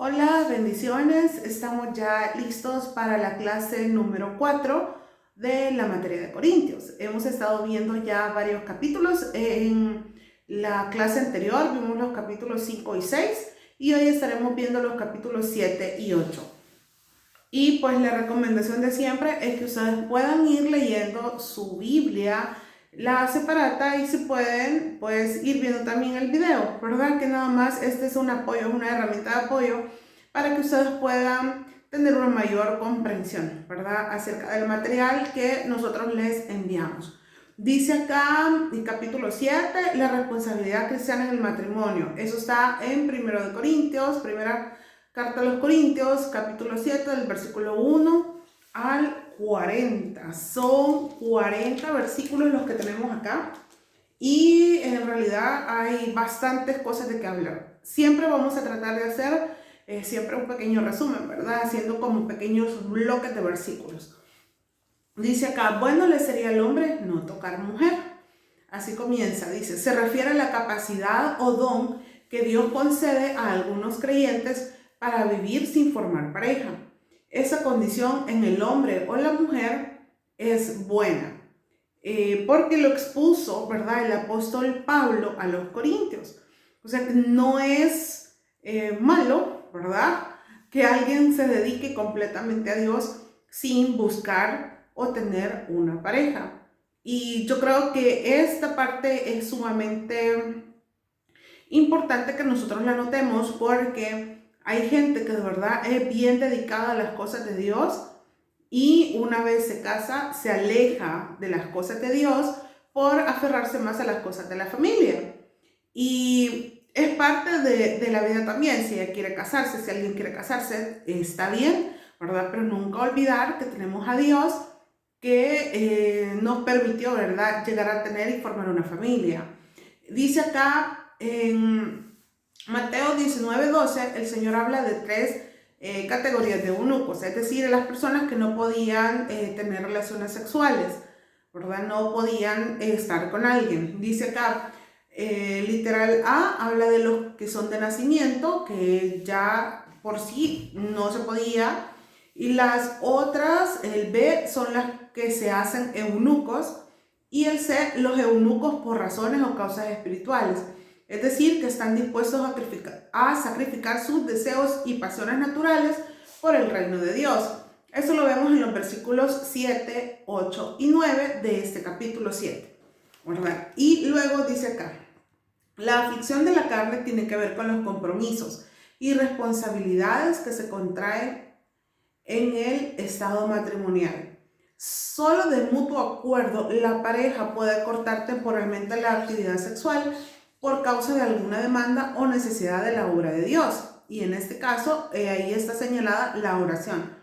Hola, bendiciones. Estamos ya listos para la clase número 4 de la materia de Corintios. Hemos estado viendo ya varios capítulos. En la clase anterior vimos los capítulos 5 y 6 y hoy estaremos viendo los capítulos 7 y 8. Y pues la recomendación de siempre es que ustedes puedan ir leyendo su Biblia, la separata, y si pueden, pues ir viendo también el video, ¿verdad? Que nada más este es un apoyo, es una herramienta de apoyo para que ustedes puedan tener una mayor comprensión, ¿verdad? Acerca del material que nosotros les enviamos. Dice acá en capítulo 7, la responsabilidad cristiana en el matrimonio. Eso está en 1 de Corintios, primera carta a los Corintios, capítulo 7, del versículo 1 al 40. Son 40 versículos los que tenemos acá y en realidad hay bastantes cosas de que hablar. Siempre vamos a tratar de hacer siempre un pequeño resumen, ¿verdad? Haciendo como pequeños bloques de versículos. Dice acá, bueno le sería al hombre no tocar mujer. Así comienza, dice, se refiere a la capacidad o don que Dios concede a algunos creyentes para vivir sin formar pareja. Esa condición en el hombre o la mujer es buena, porque lo expuso, ¿verdad?, el apóstol Pablo a los corintios. O sea que no es malo, ¿verdad?, que alguien se dedique completamente a Dios sin buscar o tener una pareja. Y yo creo que esta parte es sumamente importante que nosotros la notemos, porque hay gente que de verdad es bien dedicada a las cosas de Dios y una vez se casa se aleja de las cosas de Dios por aferrarse más a las cosas de la familia. Y es parte de la vida también. Si ella quiere casarse, si alguien quiere casarse, está bien, ¿verdad? Pero nunca olvidar que tenemos a Dios que nos permitió, ¿verdad?, llegar a tener y formar una familia. Dice acá en Mateo 19:12, el Señor habla de tres categorías de eunucos, es decir, las personas que no podían tener relaciones sexuales, ¿verdad? No podían estar con alguien. Dice acá, literal A, habla de los que son de nacimiento, que ya por sí no se podía, y las otras, el B, son las que se hacen eunucos, y el C, los eunucos por razones o causas espirituales. Es decir, que están dispuestos a sacrificar sus deseos y pasiones naturales por el reino de Dios. Eso lo vemos en los versículos 7, 8 y 9 de este capítulo 7, ¿verdad? Y luego dice acá, la aflicción de la carne tiene que ver con los compromisos y responsabilidades que se contraen en el estado matrimonial. Solo de mutuo acuerdo la pareja puede cortar temporalmente la actividad sexual por causa de alguna demanda o necesidad de la obra de Dios. Y en este caso, ahí está señalada la oración.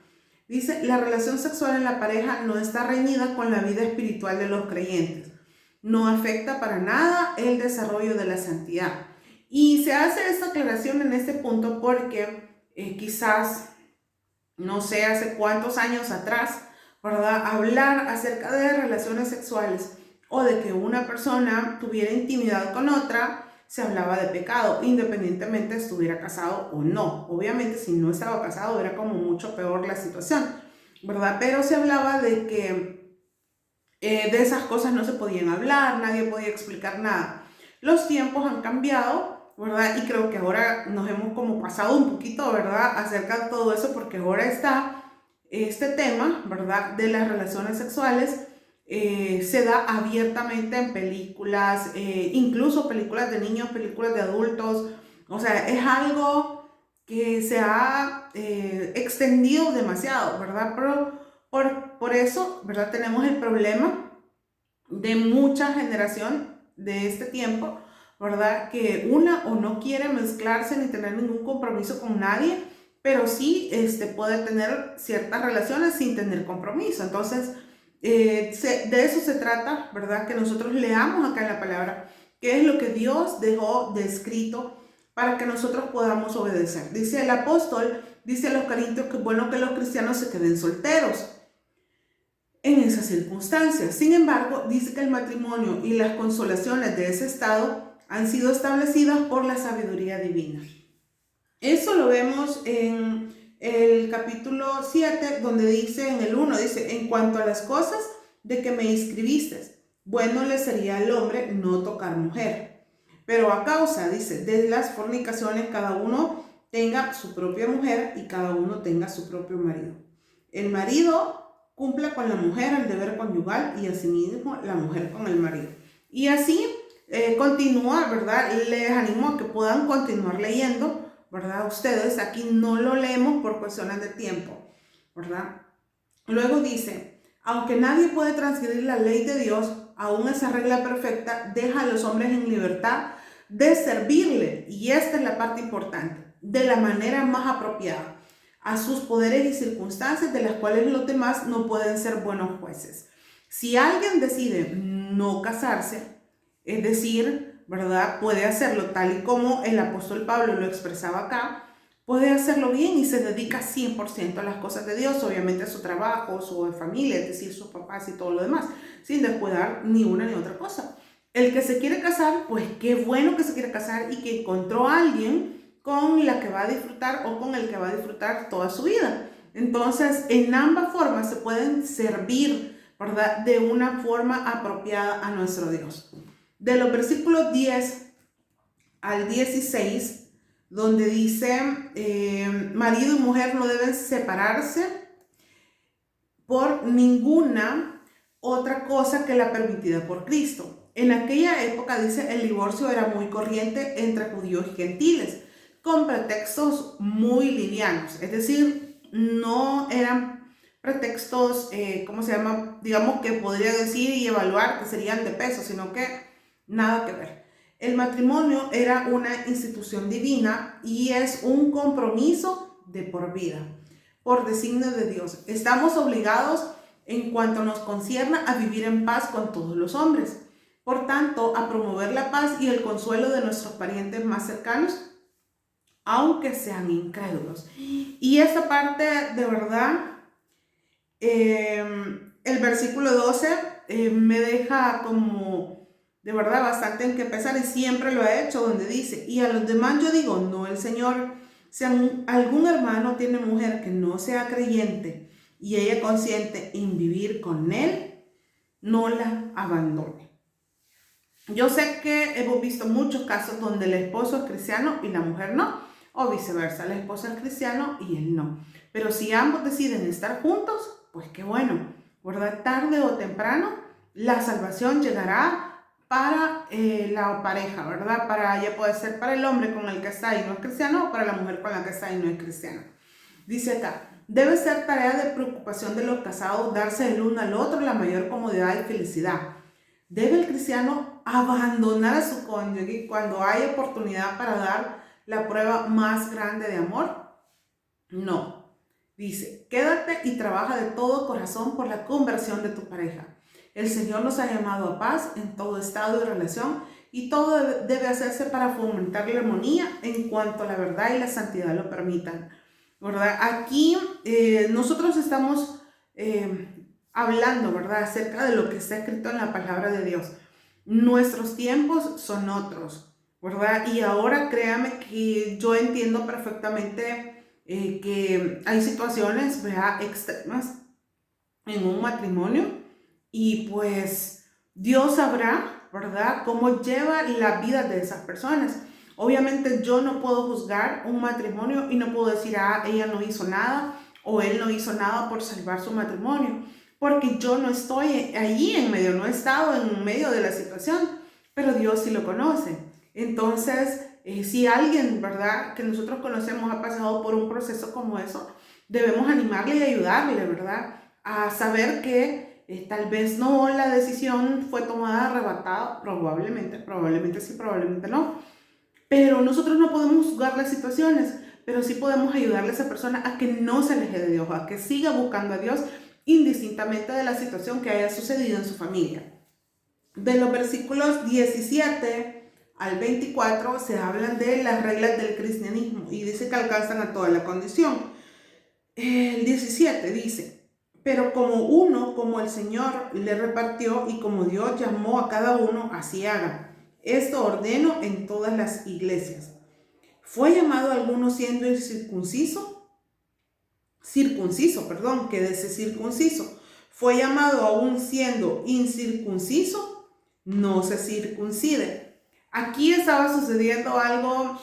Dice, la relación sexual en la pareja no está reñida con la vida espiritual de los creyentes. No afecta para nada el desarrollo de la santidad. Y se hace esta aclaración en este punto porque quizás, no sé, hace cuántos años atrás, ¿verdad?, hablar acerca de relaciones sexuales o de que una persona tuviera intimidad con otra, se hablaba de pecado, independientemente estuviera casado o no. Obviamente, si no estaba casado, era como mucho peor la situación, ¿verdad? Pero se hablaba de que de esas cosas no se podían hablar, nadie podía explicar nada. Los tiempos han cambiado, ¿verdad? Y creo que ahora nos hemos como pasado un poquito, ¿verdad?, acerca de todo eso, porque ahora está este tema, ¿verdad?, de las relaciones sexuales. Se da abiertamente en películas, incluso películas de niños, películas de adultos. O sea, es algo que se ha extendido demasiado, ¿verdad? Pero por eso, ¿verdad?, tenemos el problema de mucha generación de este tiempo, ¿verdad?, que una o no quiere mezclarse ni tener ningún compromiso con nadie, pero sí puede tener ciertas relaciones sin tener compromiso. Entonces, de eso se trata, ¿verdad?, que nosotros leamos acá en la palabra qué es lo que Dios dejó descrito para que nosotros podamos obedecer. Dice el apóstol, dice a los corintios que es bueno que los cristianos se queden solteros en esas circunstancias. Sin embargo, dice que el matrimonio y las consolaciones de ese estado han sido establecidas por la sabiduría divina. Eso lo vemos en el capítulo 7, donde dice, en el 1, dice, en cuanto a las cosas de que me inscribiste, bueno le sería al hombre no tocar mujer. Pero a causa, dice, de las fornicaciones, cada uno tenga su propia mujer y cada uno tenga su propio marido. El marido cumpla con la mujer el deber conyugal y asimismo la mujer con el marido. Y así continúa, ¿verdad? Les animo a que puedan continuar leyendo, ¿verdad? Ustedes, aquí no lo leemos por cuestiones de tiempo, ¿verdad? Luego dice, aunque nadie puede transgredir la ley de Dios, aún esa regla perfecta deja a los hombres en libertad de servirle, y esta es la parte importante, de la manera más apropiada a sus poderes y circunstancias, de las cuales los demás no pueden ser buenos jueces. Si alguien decide no casarse, es decir, ¿verdad? Puede hacerlo tal y como el apóstol Pablo lo expresaba acá, puede hacerlo bien y se dedica 100% a las cosas de Dios, obviamente a su trabajo, su familia, es decir, sus papás y todo lo demás, sin descuidar ni una ni otra cosa. El que se quiere casar, pues qué bueno que se quiere casar y que encontró a alguien con la que va a disfrutar o con el que va a disfrutar toda su vida. Entonces, en ambas formas se pueden servir, ¿verdad? De una forma apropiada a nuestro Dios. De los versículos 10 al 16, donde dice, marido y mujer no deben separarse por ninguna otra cosa que la permitida por Cristo. En aquella época, dice, el divorcio era muy corriente entre judíos y gentiles, con pretextos muy livianos, es decir, no eran pretextos, ¿cómo se llama? Digamos que podría decir y evaluar que serían de peso, sino que nada que ver. El matrimonio era una institución divina y es un compromiso de por vida, por designio de Dios. Estamos obligados, en cuanto nos concierne, a vivir en paz con todos los hombres. Por tanto, a promover la paz y el consuelo de nuestros parientes más cercanos, aunque sean incrédulos. Y esta parte, de verdad, el versículo 12 me deja como, de verdad, bastante en qué pensar, y siempre lo he hecho, donde dice, y a los demás yo digo, no el Señor, si algún hermano tiene mujer que no sea creyente y ella consciente en vivir con él, no la abandone. Yo sé que hemos visto muchos casos donde el esposo es cristiano y la mujer no, o viceversa, el esposo es cristiano y él no. Pero si ambos deciden estar juntos, pues qué bueno, ¿verdad? Tarde o temprano la salvación llegará para la pareja, ¿verdad? Ya puede ser para el hombre con el que está y no es cristiano, o para la mujer con la que está y no es cristiana. Dice acá, debe ser tarea de preocupación de los casados darse el uno al otro la mayor comodidad y felicidad. ¿Debe el cristiano abandonar a su cónyuge cuando hay oportunidad para dar la prueba más grande de amor? No. Dice, quédate y trabaja de todo corazón por la conversión de tu pareja. El Señor nos ha llamado a paz en todo estado de relación y todo debe hacerse para fomentar la armonía en cuanto la verdad y la santidad lo permitan, ¿verdad? Aquí nosotros estamos hablando, ¿verdad?, acerca de lo que está escrito en la palabra de Dios. Nuestros tiempos son otros, ¿verdad? Y ahora créame que yo entiendo perfectamente que hay situaciones, ¿verdad?, extremas en un matrimonio, y pues Dios sabrá, ¿verdad?, cómo lleva la vida de esas personas. Obviamente yo no puedo juzgar un matrimonio y no puedo decir, ella no hizo nada o él no hizo nada por salvar su matrimonio, porque yo no estoy allí en medio, no he estado en medio de la situación, pero Dios sí lo conoce. Entonces, si alguien, ¿verdad?, que nosotros conocemos ha pasado por un proceso como eso, debemos animarle y ayudarle, ¿verdad?, a saber que tal vez no, la decisión fue tomada arrebatada, probablemente sí, probablemente no, pero nosotros no podemos juzgar las situaciones, pero sí podemos ayudarle a esa persona a que no se aleje de Dios, a que siga buscando a Dios indistintamente de la situación que haya sucedido en su familia. De los versículos 17 al 24 se hablan de las reglas del cristianismo y dice que alcanzan a toda la condición. El 17 dice, pero como el Señor le repartió y como Dios llamó a cada uno, así haga. Esto ordeno en todas las iglesias. ¿Fue llamado alguno siendo circunciso, quédese circunciso? ¿Fue llamado aún siendo incircunciso? No se circuncide. Aquí estaba sucediendo algo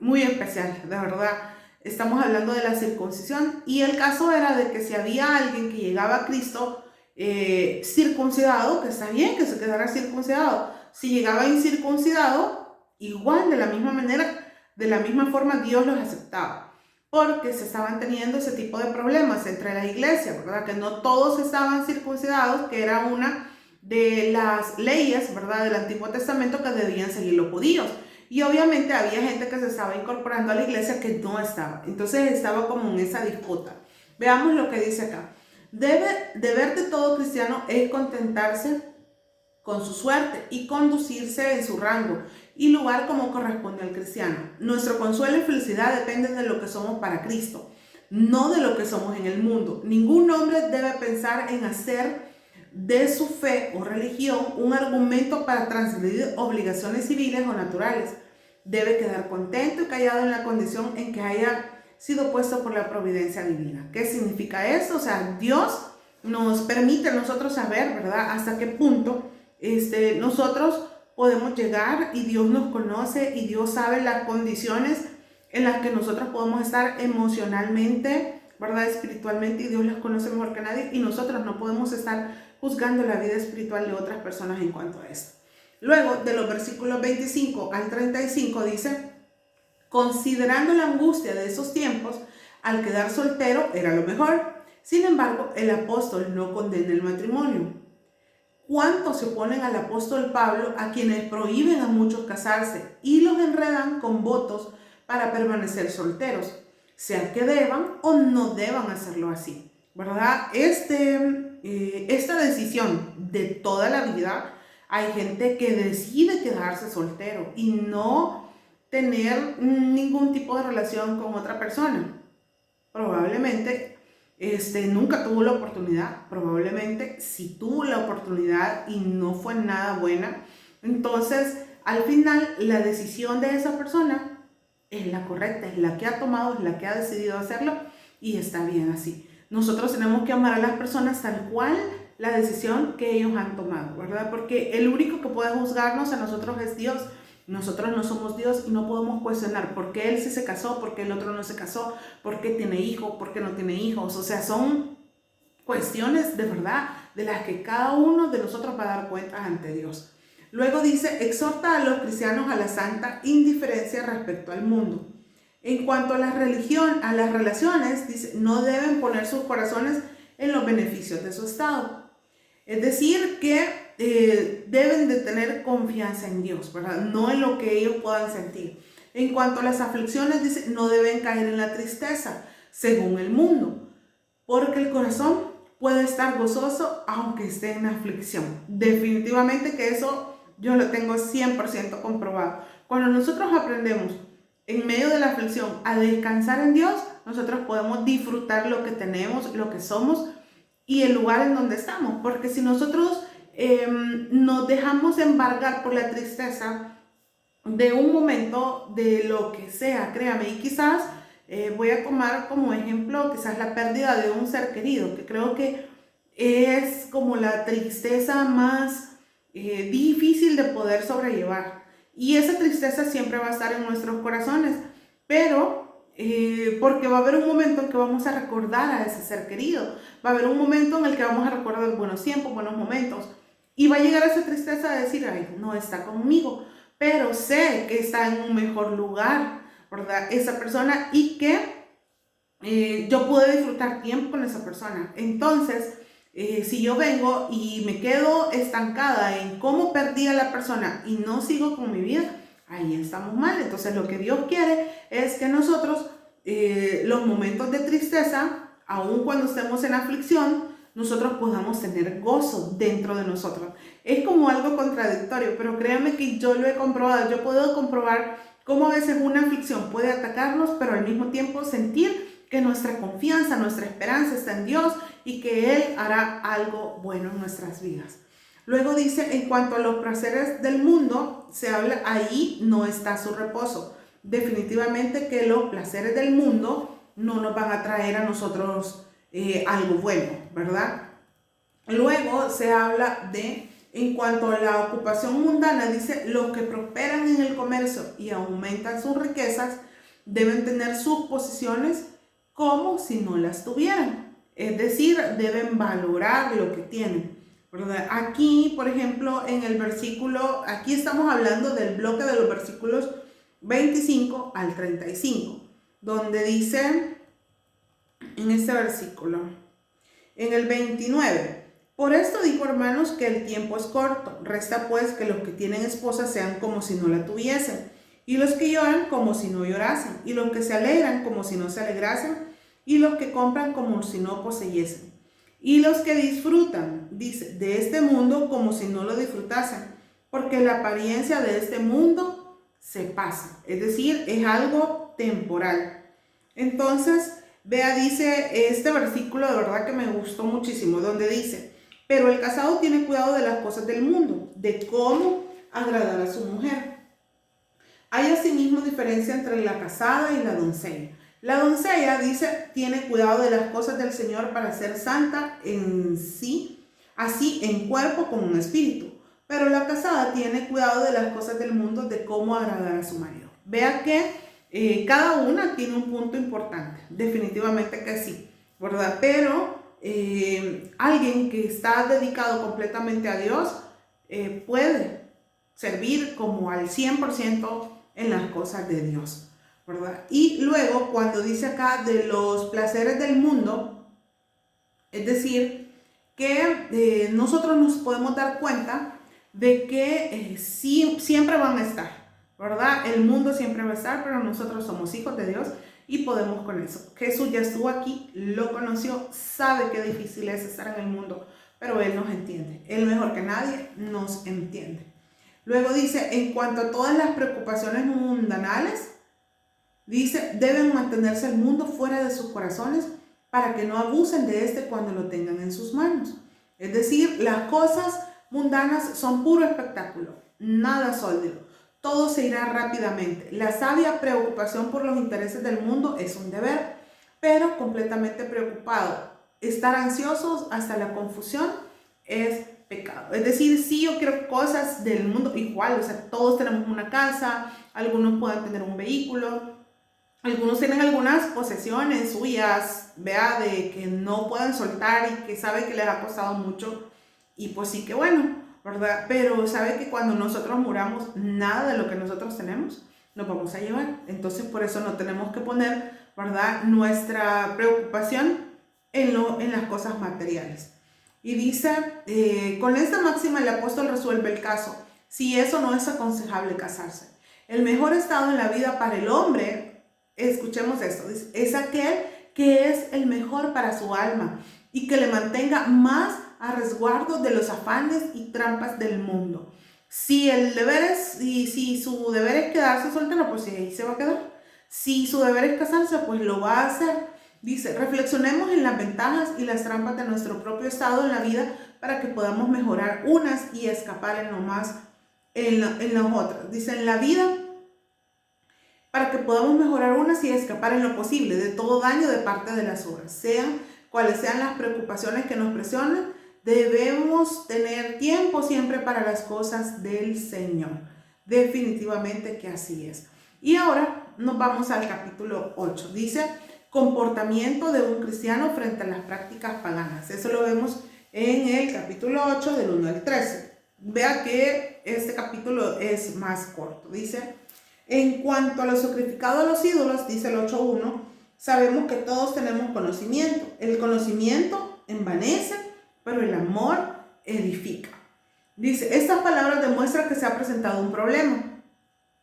muy especial, de verdad. Estamos hablando de la circuncisión y el caso era de que si había alguien que llegaba a Cristo circuncidado, que está bien que se quedara circuncidado. Si llegaba incircuncidado, igual de la misma manera, de la misma forma Dios los aceptaba, porque se estaban teniendo ese tipo de problemas entre la iglesia, ¿verdad? Que no todos estaban circuncidados, que era una de las leyes, ¿verdad?, del Antiguo Testamento que debían seguir los judíos. Y obviamente había gente que se estaba incorporando a la iglesia que no estaba. Entonces estaba como en esa disputa. Veamos lo que dice acá. Deber de todo cristiano es contentarse con su suerte y conducirse en su rango y lugar como corresponde al cristiano. Nuestro consuelo y felicidad dependen de lo que somos para Cristo, no de lo que somos en el mundo. Ningún hombre debe pensar en hacer de su fe o religión un argumento para transgredir obligaciones civiles o naturales. Debe quedar contento y callado en la condición en que haya sido puesto por la providencia divina. ¿Qué significa eso? O sea, Dios nos permite a nosotros saber, ¿verdad?, hasta qué punto nosotros podemos llegar, y Dios nos conoce y Dios sabe las condiciones en las que nosotros podemos estar emocionalmente, ¿verdad?, espiritualmente, y Dios las conoce mejor que nadie, y nosotros no podemos estar juzgando la vida espiritual de otras personas en cuanto a esto. Luego, de los versículos 25 al 35 dice: considerando la angustia de esos tiempos, al quedar soltero era lo mejor. Sin embargo, el apóstol no condena el matrimonio. ¿Cuántos se oponen al apóstol Pablo, a quienes prohíben a muchos casarse y los enredan con votos para permanecer solteros, sea que deban o no deban hacerlo así, ¿verdad? Esta decisión de toda la vida, hay gente que decide quedarse soltero y no tener ningún tipo de relación con otra persona. Probablemente nunca tuvo la oportunidad, probablemente sí tuvo la oportunidad y no fue nada buena. Entonces, al final, la decisión de esa persona es la correcta, es la que ha tomado, es la que ha decidido hacerlo, y está bien así. Nosotros tenemos que amar a las personas tal cual la decisión que ellos han tomado, ¿verdad? Porque el único que puede juzgarnos a nosotros es Dios. Nosotros no somos Dios y no podemos cuestionar por qué él sí se casó, por qué el otro no se casó, por qué tiene hijos, por qué no tiene hijos. O sea, son cuestiones de verdad de las que cada uno de nosotros va a dar cuenta ante Dios. Luego dice: exhorta a los cristianos a la santa indiferencia respecto al mundo. En cuanto a la religión, a las relaciones, dice, no deben poner sus corazones en los beneficios de su estado. Es decir, que deben de tener confianza en Dios, ¿verdad? No en lo que ellos puedan sentir. En cuanto a las aflicciones, dice, no deben caer en la tristeza, según el mundo, porque el corazón puede estar gozoso aunque esté en aflicción. Definitivamente que eso yo lo tengo 100% comprobado. Cuando nosotros aprendemos en medio de la aflicción a descansar en Dios, nosotros podemos disfrutar lo que tenemos, lo que somos y el lugar en donde estamos. Porque si nosotros nos dejamos embargar por la tristeza de un momento, de lo que sea, créame, y quizás voy a tomar como ejemplo quizás la pérdida de un ser querido, que creo que es como la tristeza más difícil de poder sobrellevar, y esa tristeza siempre va a estar en nuestros corazones, pero porque va a haber un momento en que vamos a recordar a ese ser querido, va a haber un momento en el que vamos a recordar buenos tiempos, buenos momentos, y va a llegar esa tristeza de decir, ay, no está conmigo, pero sé que está en un mejor lugar, ¿verdad? Esa persona, y que yo pude disfrutar tiempo con esa persona. Entonces, si yo vengo y me quedo estancada en cómo perdí a la persona y no sigo con mi vida, ahí estamos mal. Entonces, lo que Dios quiere es que nosotros, los momentos de tristeza, aun cuando estemos en aflicción, nosotros podamos tener gozo dentro de nosotros. Es como algo contradictorio, pero créanme que yo lo he comprobado. Yo puedo comprobar cómo a veces una aflicción puede atacarnos, pero al mismo tiempo sentir que nuestra confianza, nuestra esperanza está en Dios y que Él hará algo bueno en nuestras vidas. Luego dice, en cuanto a los placeres del mundo, se habla, ahí no está su reposo. definitivamente que los placeres del mundo no nos van a traer a nosotros algo bueno, ¿verdad? Luego se habla de, en cuanto a la ocupación mundana, dice, los que prosperan en el comercio y aumentan sus riquezas deben tener sus posiciones como si no las tuvieran. Es decir, deben valorar lo que tienen, ¿verdad? Aquí, por ejemplo, en el versículo, aquí estamos hablando del bloque de los versículos 25 al 35, donde dice en este versículo, en el 29, por esto digo, hermanos, que el tiempo es corto. Resta pues que los que tienen esposa sean como si no la tuviesen, y los que lloran como si no llorasen, y los que se alegran como si no se alegrasen, y los que compran como si no poseyesen, y los que disfrutan, dice, de este mundo como si no lo disfrutasen, porque la apariencia de este mundo se pasa, es decir, es algo temporal. Entonces, vea, dice este versículo, de verdad que me gustó muchísimo, donde dice, pero el casado tiene cuidado de las cosas del mundo, de cómo agradar a su mujer. Hay asimismo diferencia entre la casada y la doncella. La doncella, dice, tiene cuidado de las cosas del Señor para ser santa en sí, así en cuerpo como en espíritu. Pero la casada tiene cuidado de las cosas del mundo, de cómo agradar a su marido. Vea que cada una tiene un punto importante, definitivamente que sí, ¿verdad? Pero alguien que está dedicado completamente a Dios puede servir como al 100% en las cosas de Dios, ¿verdad? Y luego cuando dice acá de los placeres del mundo, es decir, que nosotros nos podemos dar cuenta de que sí, siempre van a estar, ¿verdad? El mundo siempre va a estar, pero nosotros somos hijos de Dios y podemos con eso. Jesús ya estuvo aquí, lo conoció, sabe qué difícil es estar en el mundo, pero Él nos entiende. Él mejor que nadie nos entiende. Luego dice, en cuanto a todas las preocupaciones mundanales, dice, deben mantenerse el mundo fuera de sus corazones para que no abusen de este cuando lo tengan en sus manos. Es decir, las cosas mundanas son puro espectáculo, nada sólido. Todo se irá rápidamente. La sabia preocupación por los intereses del mundo es un deber, pero completamente preocupado. Estar ansiosos hasta la confusión es pecado. Es decir, si yo quiero cosas del mundo igual, o sea, todos tenemos una casa, algunos pueden tener un vehículo, algunos tienen algunas posesiones suyas, vea, de que no pueden soltar y que sabe que les ha costado mucho, y pues sí que bueno, ¿verdad? Pero sabe que cuando nosotros muramos, nada de lo que nosotros tenemos nos vamos a llevar. Entonces por eso no tenemos que poner, ¿verdad?, nuestra preocupación en las cosas materiales. Y dice, con esta máxima el apóstol resuelve el caso. Si eso no es aconsejable casarse. El mejor estado en la vida para el hombre, escuchemos esto, es aquel que es el mejor para su alma y que le mantenga más a resguardo de los afanes y trampas del mundo. Si su deber es quedarse soltero, pues ahí se va a quedar. Si su deber es casarse, pues lo va a hacer. Dice, reflexionemos en las ventajas y las trampas de nuestro propio estado en la vida para que podamos mejorar unas y escapar en las otras. Dice, en la vida, para que podamos mejorar unas y escapar en lo posible de todo daño de parte de las obras. Sean cuales sean las preocupaciones que nos presionan, debemos tener tiempo siempre para las cosas del Señor. Definitivamente que así es. Y ahora nos vamos al capítulo 8. Dice, comportamiento de un cristiano frente a las prácticas paganas. Eso lo vemos en el capítulo 8 del 1 al 13. Vea que este capítulo es más corto. Dice, en cuanto a lo sacrificado a los ídolos, dice el 8.1, sabemos que todos tenemos conocimiento. El conocimiento envanece, pero el amor edifica. Dice, estas palabras demuestran que se ha presentado un problema.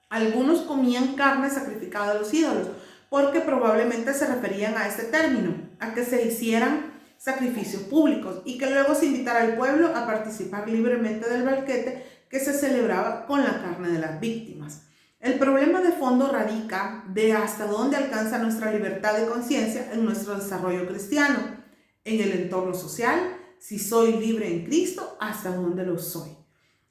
Algunos comían carne sacrificada a los ídolos, porque probablemente se referían a este término, a que se hicieran sacrificios públicos y que luego se invitara al pueblo a participar libremente del banquete que se celebraba con la carne de las víctimas. El problema de fondo radica de hasta dónde alcanza nuestra libertad de conciencia en nuestro desarrollo cristiano, en el entorno social, si soy libre en Cristo, hasta dónde lo soy.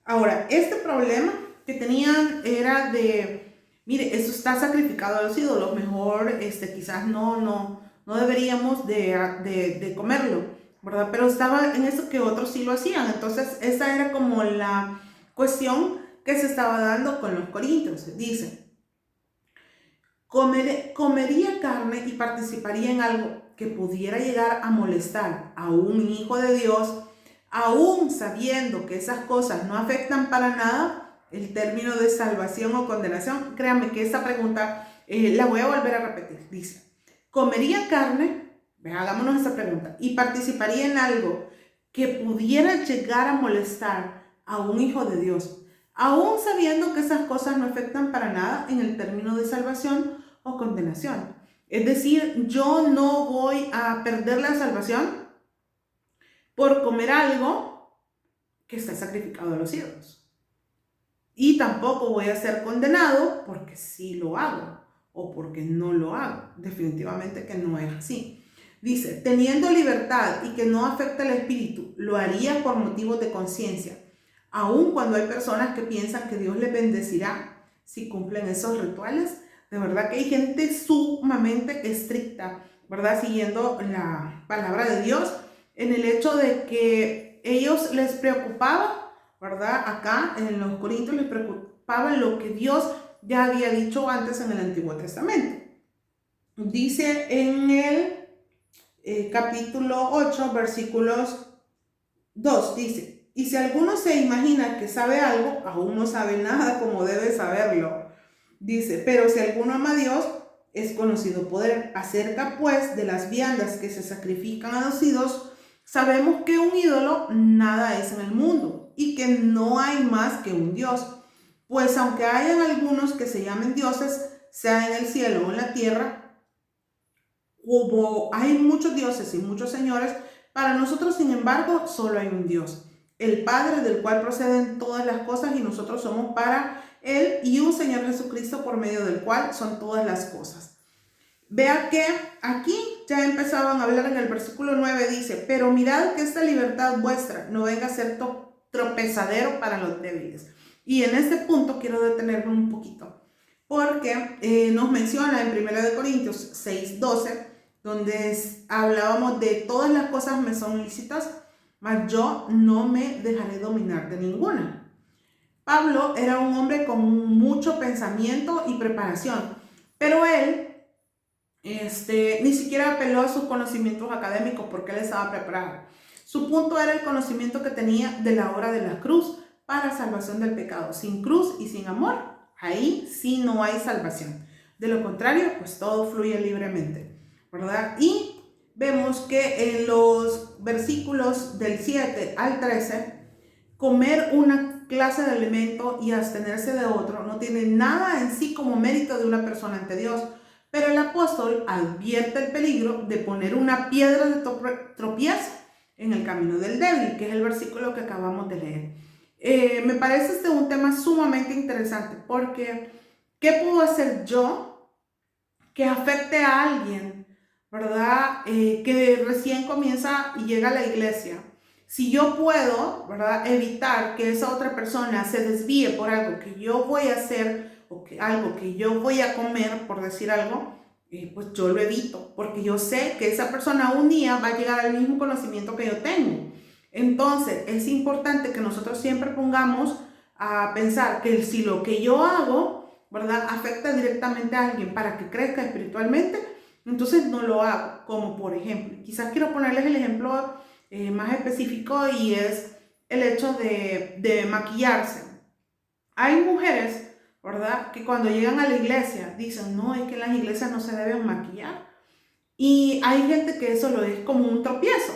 Ahora, este problema que tenían era de mire, eso está sacrificado a los ídolos, mejor quizás no deberíamos de comerlo, ¿verdad? Pero estaba en eso que otros sí lo hacían. Entonces esa era como la cuestión que se estaba dando con los corintios. Dice, comería carne y participaría en algo que pudiera llegar a molestar a un hijo de Dios, aún sabiendo que esas cosas no afectan para nada el término de salvación o condenación. Créanme que esta pregunta la voy a volver a repetir. Dice, ¿comería carne? Hagámonos esa pregunta. ¿Y participaría en algo que pudiera llegar a molestar a un hijo de Dios, aún sabiendo que esas cosas no afectan para nada en el término de salvación o condenación? Es decir, yo no voy a perder la salvación por comer algo que está sacrificado a los ídolos. Y tampoco voy a ser condenado porque sí lo hago o porque no lo hago. Definitivamente que no es así. Dice, teniendo libertad y que no afecta el espíritu, lo haría por motivos de conciencia, aun cuando hay personas que piensan que Dios les bendecirá si cumplen esos rituales. De verdad que hay gente sumamente estricta, ¿verdad? Siguiendo la palabra de Dios, en el hecho de que ellos les preocupaba, ¿verdad? Acá en los Corintios les preocupaba lo que Dios ya había dicho antes en el Antiguo Testamento. Dice en el capítulo 8, versículos 2, dice, y si alguno se imagina que sabe algo, aún no sabe nada como debe saberlo. Dice, pero si alguno ama a Dios, es conocido poder. Acerca pues de las viandas que se sacrifican a los ídolos, sabemos que un ídolo nada es en el mundo y que no hay más que un Dios. Pues aunque hayan algunos que se llamen dioses, sea en el cielo o en la tierra, como hay muchos dioses y muchos señores, para nosotros, sin embargo, solo hay un Dios, el Padre, del cual proceden todas las cosas y nosotros somos para Él, y un Señor Jesucristo por medio del cual son todas las cosas. Vea que aquí ya empezaban a hablar en el versículo 9, dice, pero mirad que esta libertad vuestra no venga a ser tropezadero para los débiles. Y en este punto quiero detenerme un poquito, porque nos menciona en 1 Corintios 6:12, donde hablábamos de todas las cosas me son lícitas, mas yo no me dejaré dominar de ninguna. Pablo era un hombre con mucho pensamiento y preparación, pero él ni siquiera apeló a sus conocimientos académicos porque él estaba preparado. Su punto era el conocimiento que tenía de la obra de la cruz para salvación del pecado. Sin cruz y sin amor, ahí sí no hay salvación. De lo contrario, pues todo fluye libremente, ¿verdad? Y vemos que en los versículos del 7 al 13, comer una clase de alimento y abstenerse de otro no tiene nada en sí como mérito de una persona ante Dios. Pero el apóstol advierte el peligro de poner una piedra de tropiezo en el camino del débil, que es el versículo que acabamos de leer. Me parece un tema sumamente interesante porque ¿qué puedo hacer yo que afecte a alguien, ¿verdad? Que recién comienza y llega a la iglesia. Si yo puedo, ¿verdad?, evitar que esa otra persona se desvíe por algo que yo voy a hacer o que algo que yo voy a comer, por decir algo, pues yo lo evito, porque yo sé que esa persona un día va a llegar al mismo conocimiento que yo tengo. Entonces, es importante que nosotros siempre pongamos a pensar que si lo que yo hago, ¿verdad?, afecta directamente a alguien para que crezca espiritualmente, entonces no lo hago. Como por ejemplo, quizás quiero ponerles el ejemplo más específico, y es el hecho de maquillarse. Hay mujeres, ¿verdad?, que cuando llegan a la iglesia dicen, no, es que en las iglesias no se deben maquillar. Y hay gente que eso lo es como un tropiezo.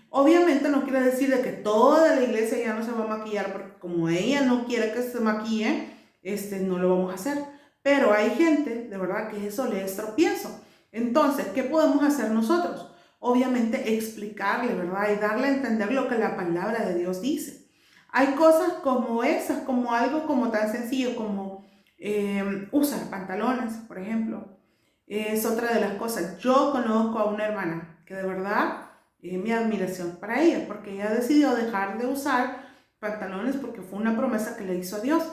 Obviamente no quiere decir de que toda la iglesia ya no se va a maquillar, porque como ella no quiere que se maquille, no lo vamos a hacer. Pero hay gente, de verdad, que eso le es tropiezo. Entonces, ¿qué podemos hacer nosotros? Obviamente explicarle, ¿verdad?, y darle a entender lo que la palabra de Dios dice. Hay cosas como esas, como algo como tan sencillo como usar pantalones, por ejemplo. Es otra de las cosas. Yo conozco a una hermana que de verdad, mi admiración para ella, porque ella decidió dejar de usar pantalones porque fue una promesa que le hizo a Dios.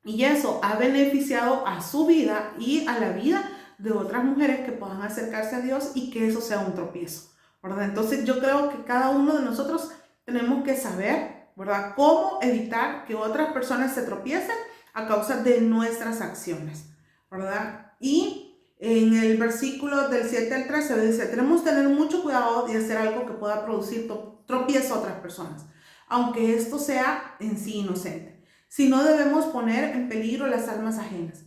Y eso ha beneficiado a su vida y a la vida de otras mujeres que puedan acercarse a Dios y que eso sea un tropiezo, ¿verdad? Entonces yo creo que cada uno de nosotros tenemos que saber, ¿verdad?, cómo evitar que otras personas se tropiecen a causa de nuestras acciones, ¿verdad? Y en el versículo del 7 al 13 dice, tenemos que tener mucho cuidado de hacer algo que pueda producir tropiezo a otras personas, aunque esto sea en sí inocente. Si no debemos poner en peligro las almas ajenas,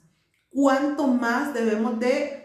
cuánto más debemos de